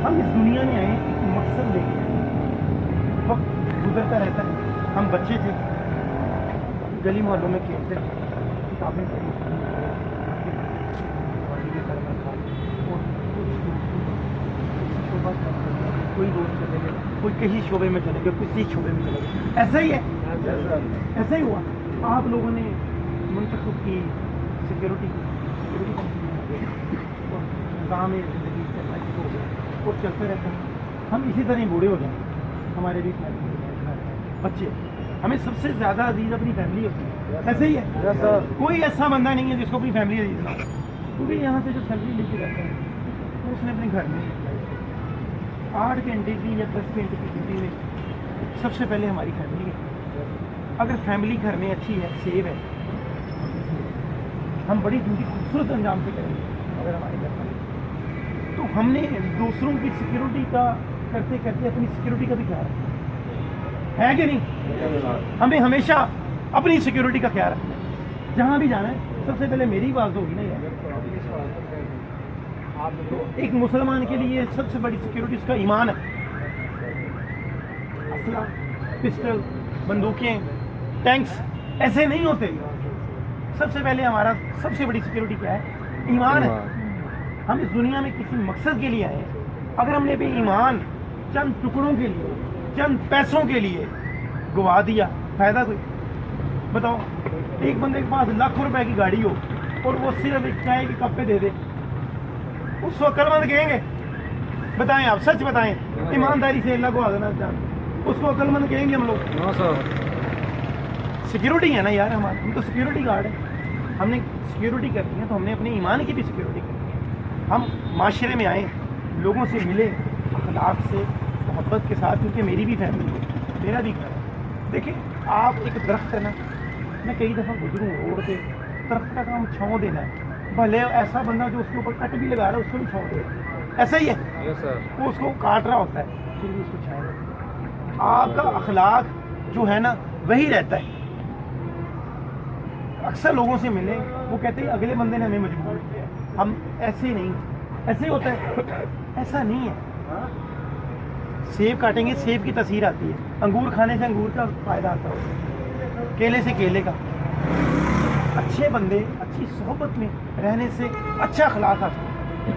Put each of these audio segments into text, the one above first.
हम इस दुनिया में आए एक मकसद लेके आए। वक्त गुजरता रहता है, हम बच्चे थे, गली मोहल्लों में खेलते थे, किताबें पढ़ी, कोई दोस्त चले गए, कोई कहीं शोबे में चले गए, किसी शोबे में चले गए। ऐसा ही है, ऐसा ही हुआ। आप लोगों ने मुंतखब की सिक्योरिटी काम में जिंदगी चलना शुरू हो गया और चलते रहते हैं। हम इसी तरह ही बूढ़े हो जाएंगे। हमारे भी बच्चे, हमें सबसे ज़्यादा अजीज अपनी फैमिली होती है। ऐसे ही है, कोई ऐसा बंदा नहीं है जिसको अपनी फैमिली अजीज ना हो, क्योंकि यहाँ से जो सैलरी लेके जाता है तो उसने अपने घर में 8 घंटे की या 10 घंटे की ड्यूटी में सबसे पहले हमारी फैमिली है। अगर फैमिली घर में अच्छी है, सेव है, हम बड़ी ड्यूटी खूबसूरत अंजाम से करेंगे। अगर हमारे घर में तो हमने दूसरों की सिक्योरिटी का करते करते अपनी सिक्योरिटी का भी ख्याल रखना है कि नहीं? हमें हमेशा अपनी सिक्योरिटी का ख्याल रखना है। जहाँ भी जाना है सबसे पहले मेरी बात होगी ना यार। तो एक मुसलमान के लिए सबसे बड़ी सिक्योरिटी उसका ईमान है। असला, पिस्टल, बंदूकें, टैंक्स ऐसे नहीं होते। सबसे पहले हमारा सबसे बड़ी सिक्योरिटी क्या है? ईमान है। हम इस दुनिया में किसी मकसद के लिए आए हैं। अगर हमने भी ईमान चंद टुकड़ों के लिए, चंद पैसों के लिए गवा दिया, फायदा कोई? बताओ, एक बंदे के पास लाखों रुपए की गाड़ी हो और वो सिर्फ एक चाय के कप पे दे दे, उसको अक्लमंद कहेंगे? बताएं, आप सच बताएं, ईमानदारी से अल्लाह को आज़ना चाहते, उसको अक्लमंद कहेंगे हम लोग? सिक्योरिटी है ना यार हमारी, हम तो सिक्योरिटी गार्ड है। हमने सिक्योरिटी करनी है तो हमने अपने ईमान की भी सिक्योरिटी करनी है। हम माशरे में आए, लोगों से मिले, अखलाक से, मोहब्बत के साथ, क्योंकि मेरी भी फैमिली है, मेरा भी घर है। देखिए, आप एक दरख्त है ना, मैं कई दफ़ा गुजरूँ रोड पे, दरख्त का काम छाँव देना है। भले ऐसा बंदा जो उसके ऊपर कट भी लगा रहा है उसको भी छाँव दे, ऐसा ही है। वो उसको काट रहा होता है फिर भी उसको छाँव। आपका अखलाक जो है ना वही रहता है। अक्सर लोगों से मिले, वो कहते हैं अगले बंदे ने हमें मजबूर किया है। हम ऐसे नहीं, ऐसे होता है, ऐसा नहीं है। सेब काटेंगे, सेब की तस्वीर आती है, अंगूर खाने से अंगूर का फायदा आता है, केले से केले का। अच्छे बंदे अच्छी सोहबत में रहने से अच्छा अखलाक आता है।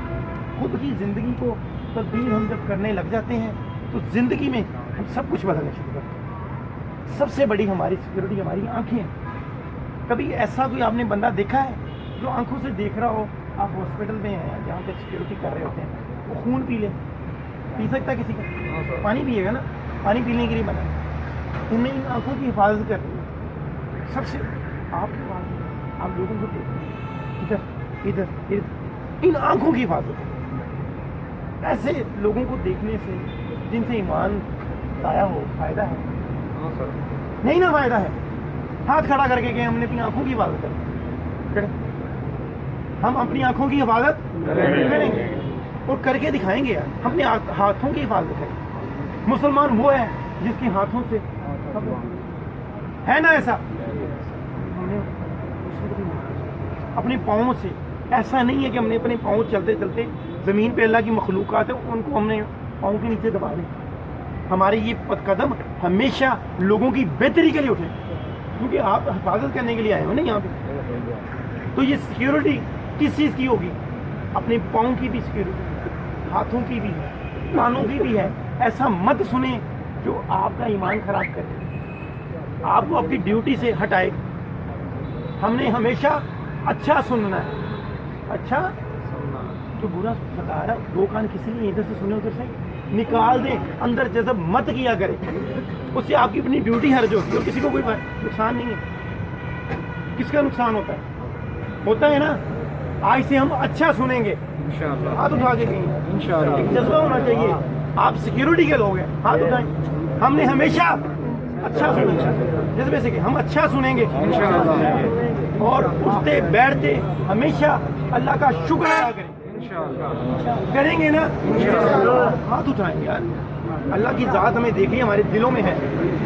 खुद की ज़िंदगी को तब्दील हम जब करने लग जाते हैं तो ज़िंदगी में हम सब कुछ बदलना शुरू करते हैं। सबसे बड़ी हमारी सिक्योरिटी हमारी आँखें हैं। कभी ऐसा कोई आपने बंदा देखा है जो आंखों से देख रहा हो? आप हॉस्पिटल में हैं जहाँ पे सिक्योरिटी कर रहे होते हैं, वो खून पी ले, पी सकता है किसी का? पानी पिएगा ना, पानी पीने के लिए बना। इनमें इन आंखों की हिफाजत करनी है सबसे। आपके पास आप लोगों को देखते इधर इधर इधर, इन आंखों की हिफाजत। ऐसे लोगों को देखने से जिनसे ईमान आया हो, फायदा है? नहीं ना, फायदा है। हाथ खड़ा करके कि हमने अपनी आंखों की हिफाजत करें, हम अपनी आंखों की हिफाजत करेंगे और करके दिखाएंगे यार। अपने हाथों की हिफाजत करें। मुसलमान वो है जिसके हाथों से है ना, ऐसा हमने अपने पाँव से, ऐसा नहीं है कि हमने अपने पाँव चलते चलते ज़मीन पे अल्लाह की मखलूक़ात है उनको हमने पाँव के नीचे दबा दें। हमारे ये कदम हमेशा लोगों की बेहतरी के लिए उठे, क्योंकि आप हिफाजत करने के लिए आए हो ना यहाँ पे। तो ये सिक्योरिटी किस चीज़ की होगी? अपने पाँव की भी सिक्योरिटी, हाथों की भी है, कानों की भी है। ऐसा मत सुने जो आपका ईमान खराब करे, आपको आपकी ड्यूटी से हटाए। हमने हमेशा अच्छा सुनना है, अच्छा जो बुरा बता रहा है, 2 कान किसी ने इधर से सुने उधर से निकाल दे, अंदर जज़ब मत किया करे, उससे आपकी अपनी ड्यूटी हर्ज होगी और किसी को कोई नुकसान नहीं है। किसका नुकसान होता है? होता है ना। आज से हम अच्छा सुनेंगे, इंशाअल्लाह। हाथ उठा के कहेंगे, इंशाअल्लाह। एक जज्बा होना चाहिए। आप सिक्योरिटी के लोग हैं, हाथ उठाएं। हमने हमेशा अच्छा सुना, जज्बे से कि हम अच्छा सुनेंगे इंशाअल्लाह, और उठते बैठते हमेशा अल्लाह का शुक्र अदा करेंगे, करेंगे ना, हाथ उठाएंगे यार। अल्लाह की ज़ात हमें देखिए हमारे दिलों में है,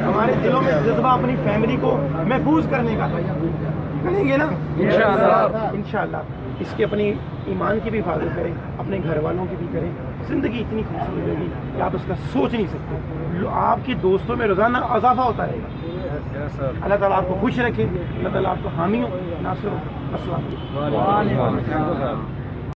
हमारे दिलों में जज्बा अपनी फैमिली को महफूज करने का, करेंगे ना इंशाअल्लाह। اس کے اپنی ایمان کی بھی حفاظت کریں، اپنے گھر والوں کی بھی کریں. زندگی اتنی خوبصورت ہوگی کہ آپ اس کا سوچ نہیں سکتے. آپ کے دوستوں میں روزانہ اضافہ ہوتا رہے گا. اللہ تعالیٰ آپ کو خوش رکھے، اللہ تعالیٰ آپ کو حامی ہو، ناصر ہو. السلام علیکم. وعلیکم السلام.